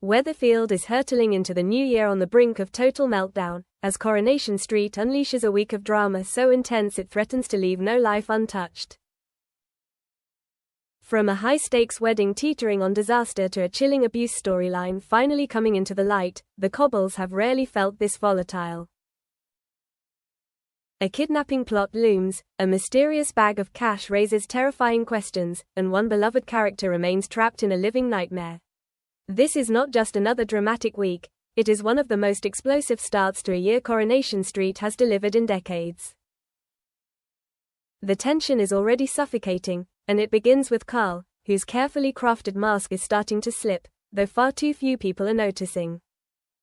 Weatherfield is hurtling into the new year on the brink of total meltdown, as Coronation Street unleashes a week of drama so intense it threatens to leave no life untouched. From a high-stakes wedding teetering on disaster to a chilling abuse storyline finally coming into the light, the Cobbles have rarely felt this volatile. A kidnapping plot looms, a mysterious bag of cash raises terrifying questions, and one beloved character remains trapped in a living nightmare. This is not just another dramatic week, it is one of the most explosive starts to a year Coronation Street has delivered in decades. The tension is already suffocating, and it begins with Carl, whose carefully crafted mask is starting to slip, though far too few people are noticing.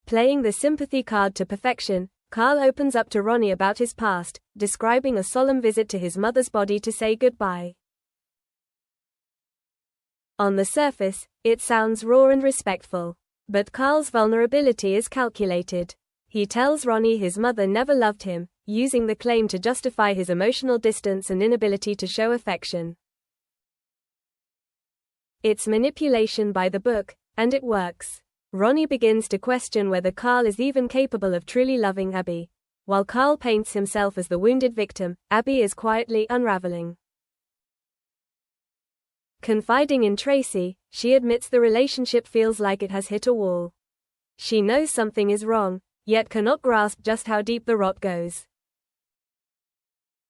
Playing the sympathy card to perfection, Carl opens up to Ronnie about his past, describing a solemn visit to his mother's body to say goodbye. On the surface, it sounds raw and respectful. But Carl's vulnerability is calculated. He tells Ronnie his mother never loved him, using the claim to justify his emotional distance and inability to show affection. It's manipulation by the book, and it works. Ronnie begins to question whether Carl is even capable of truly loving Abby. While Carl paints himself as the wounded victim, Abby is quietly unraveling. Confiding in Tracy, she admits the relationship feels like it has hit a wall. She knows something is wrong, yet cannot grasp just how deep the rot goes.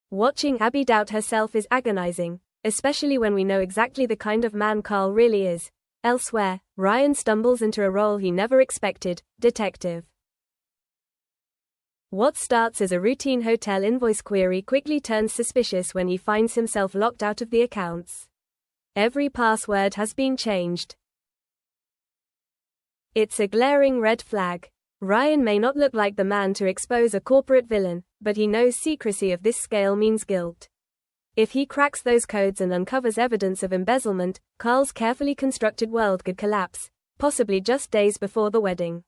Watching Abby doubt herself is agonizing, especially when we know exactly the kind of man Carl really is. Elsewhere, Ryan stumbles into a role he never expected, detective. What starts as a routine hotel invoice query quickly turns suspicious when he finds himself locked out of the accounts. Every password has been changed. It's a glaring red flag. Ryan may not look like the man to expose a corporate villain, but he knows secrecy of this scale means guilt. If he cracks those codes and uncovers evidence of embezzlement, Carl's carefully constructed world could collapse, possibly just days before the wedding.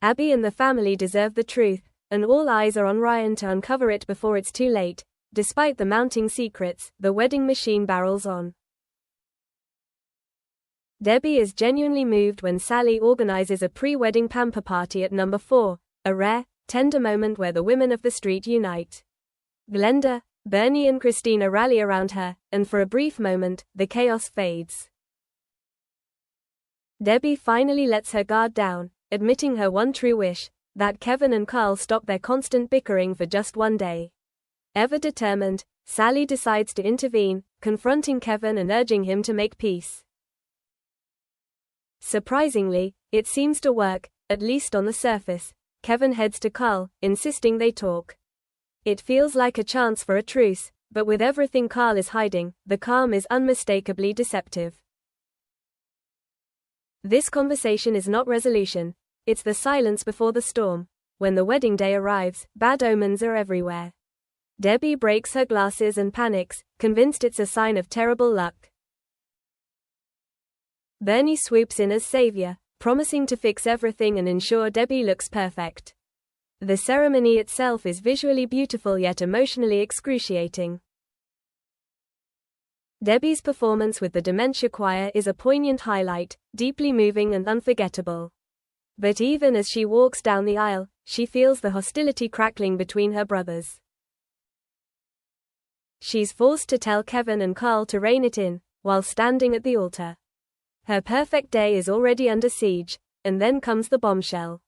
Abby and the family deserve the truth, and all eyes are on Ryan to uncover it before it's too late. Despite the mounting secrets, the wedding machine barrels on. Debbie is genuinely moved when Sally organizes a pre-wedding pamper party at number 4, a rare, tender moment where the women of the street unite. Glenda, Bernie and Christina rally around her, and for a brief moment, the chaos fades. Debbie finally lets her guard down, admitting her one true wish, that Kevin and Carl stop their constant bickering for just one day. Ever determined, Sally decides to intervene, confronting Kevin and urging him to make peace. Surprisingly, it seems to work, at least on the surface. Kevin heads to Carl, insisting they talk. It feels like a chance for a truce, but with everything Carl is hiding, the calm is unmistakably deceptive. This conversation is not resolution, it's the silence before the storm. When the wedding day arrives, bad omens are everywhere. Debbie breaks her glasses and panics, convinced it's a sign of terrible luck. Bernie swoops in as savior, promising to fix everything and ensure Debbie looks perfect. The ceremony itself is visually beautiful yet emotionally excruciating. Debbie's performance with the dementia choir is a poignant highlight, deeply moving and unforgettable. But even as she walks down the aisle, she feels the hostility crackling between her brothers. She's forced to tell Kevin and Carl to rein it in, while standing at the altar. Her perfect day is already under siege, and then comes the bombshell.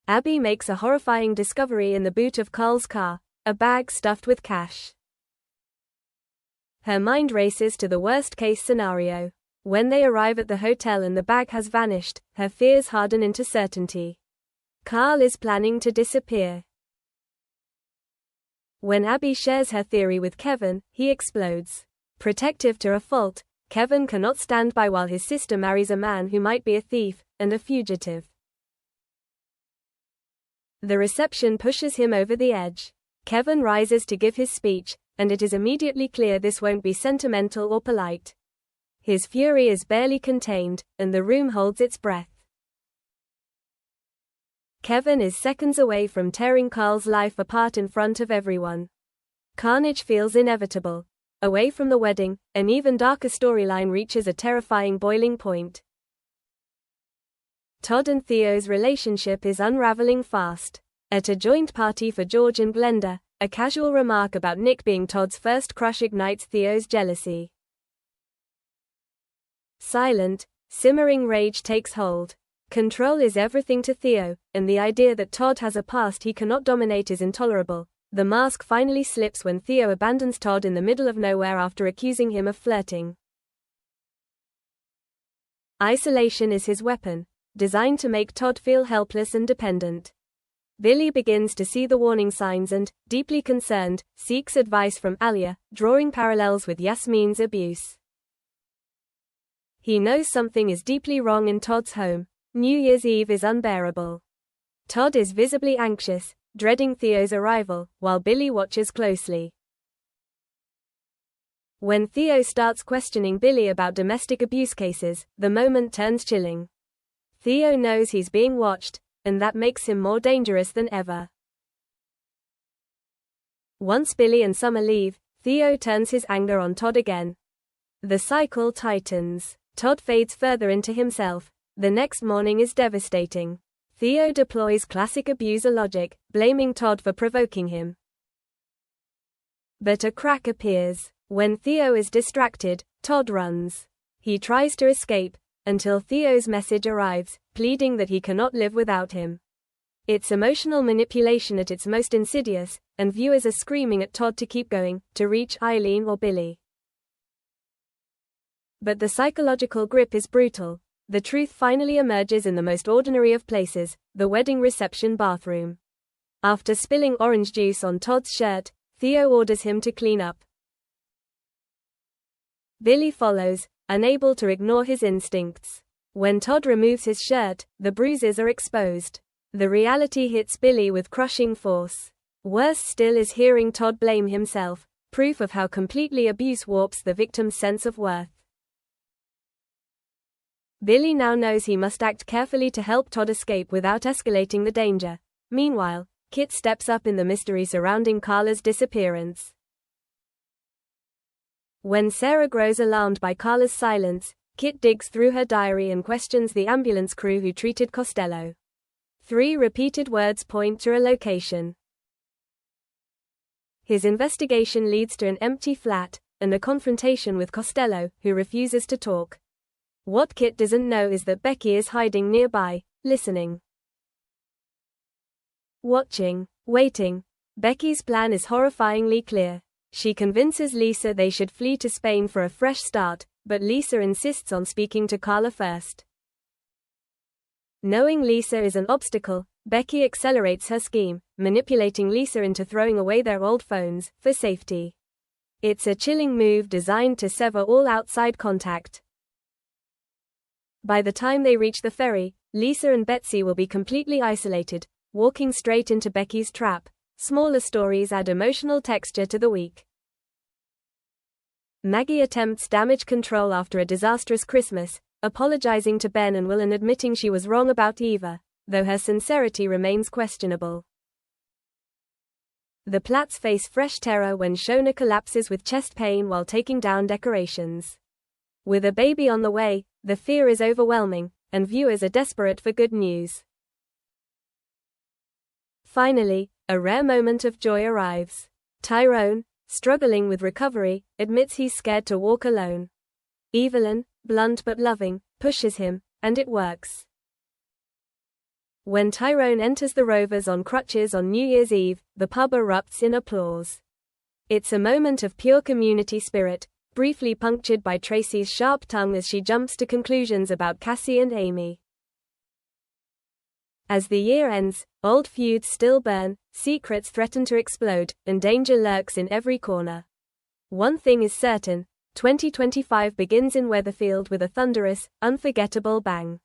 Abby makes a horrifying discovery in the boot of Carl's car, a bag stuffed with cash. Her mind races to the worst-case scenario. When they arrive at the hotel and the bag has vanished, her fears harden into certainty. Carl is planning to disappear. When Abby shares her theory with Kevin, he explodes. Protective to a fault, Kevin cannot stand by while his sister marries a man who might be a thief and a fugitive. The reception pushes him over the edge. Kevin rises to give his speech, and it is immediately clear this won't be sentimental or polite. His fury is barely contained, and the room holds its breath. Kevin is seconds away from tearing Carl's life apart in front of everyone. Carnage feels inevitable. Away from the wedding, an even darker storyline reaches a terrifying boiling point. Todd and Theo's relationship is unraveling fast. At a joint party for George and Glenda, a casual remark about Nick being Todd's first crush ignites Theo's jealousy. Silent, simmering rage takes hold. Control is everything to Theo, and the idea that Todd has a past he cannot dominate is intolerable. The mask finally slips when Theo abandons Todd in the middle of nowhere after accusing him of flirting. Isolation is his weapon, designed to make Todd feel helpless and dependent. Billy begins to see the warning signs and, deeply concerned, seeks advice from Alia, drawing parallels with Yasmin's abuse. He knows something is deeply wrong in Todd's home. New Year's Eve is unbearable. Todd is visibly anxious, dreading Theo's arrival, while Billy watches closely. When Theo starts questioning Billy about domestic abuse cases, the moment turns chilling. Theo knows he's being watched, and that makes him more dangerous than ever. Once Billy and Summer leave, Theo turns his anger on Todd again. The cycle tightens. Todd fades further into himself. The next morning is devastating. Theo deploys classic abuser logic, blaming Todd for provoking him. But a crack appears. When Theo is distracted, Todd runs. He tries to escape, until Theo's message arrives, pleading that he cannot live without him. It's emotional manipulation at its most insidious, and viewers are screaming at Todd to keep going, to reach Eileen or Billy. But the psychological grip is brutal. The truth finally emerges in the most ordinary of places, the wedding reception bathroom. After spilling orange juice on Todd's shirt, Theo orders him to clean up. Billy follows, unable to ignore his instincts. When Todd removes his shirt, the bruises are exposed. The reality hits Billy with crushing force. Worse still is hearing Todd blame himself, proof of how completely abuse warps the victim's sense of worth. Billy now knows he must act carefully to help Todd escape without escalating the danger. Meanwhile, Kit steps up in the mystery surrounding Carla's disappearance. When Sarah grows alarmed by Carla's silence, Kit digs through her diary and questions the ambulance crew who treated Costello. 3 repeated words point to a location. His investigation leads to an empty flat, and a confrontation with Costello, who refuses to talk. What Kit doesn't know is that Becky is hiding nearby, listening. Watching, waiting. Becky's plan is horrifyingly clear. She convinces Lisa they should flee to Spain for a fresh start, but Lisa insists on speaking to Carla first. Knowing Lisa is an obstacle, Becky accelerates her scheme, manipulating Lisa into throwing away their old phones, for safety. It's a chilling move designed to sever all outside contact. By the time they reach the ferry, Lisa and Betsy will be completely isolated, walking straight into Becky's trap. Smaller stories add emotional texture to the week. Maggie attempts damage control after a disastrous Christmas, apologizing to Ben and Will and admitting she was wrong about Eva, though her sincerity remains questionable. The Platts face fresh terror when Shona collapses with chest pain while taking down decorations. With a baby on the way, the fear is overwhelming, and viewers are desperate for good news. Finally, a rare moment of joy arrives. Tyrone, struggling with recovery, admits he's scared to walk alone. Evelyn, blunt but loving, pushes him, and it works. When Tyrone enters the Rovers on crutches on New Year's Eve, the pub erupts in applause. It's a moment of pure community spirit, briefly punctured by Tracy's sharp tongue as she jumps to conclusions about Cassie and Amy. As the year ends, old feuds still burn, secrets threaten to explode, and danger lurks in every corner. One thing is certain, 2025 begins in Weatherfield with a thunderous, unforgettable bang.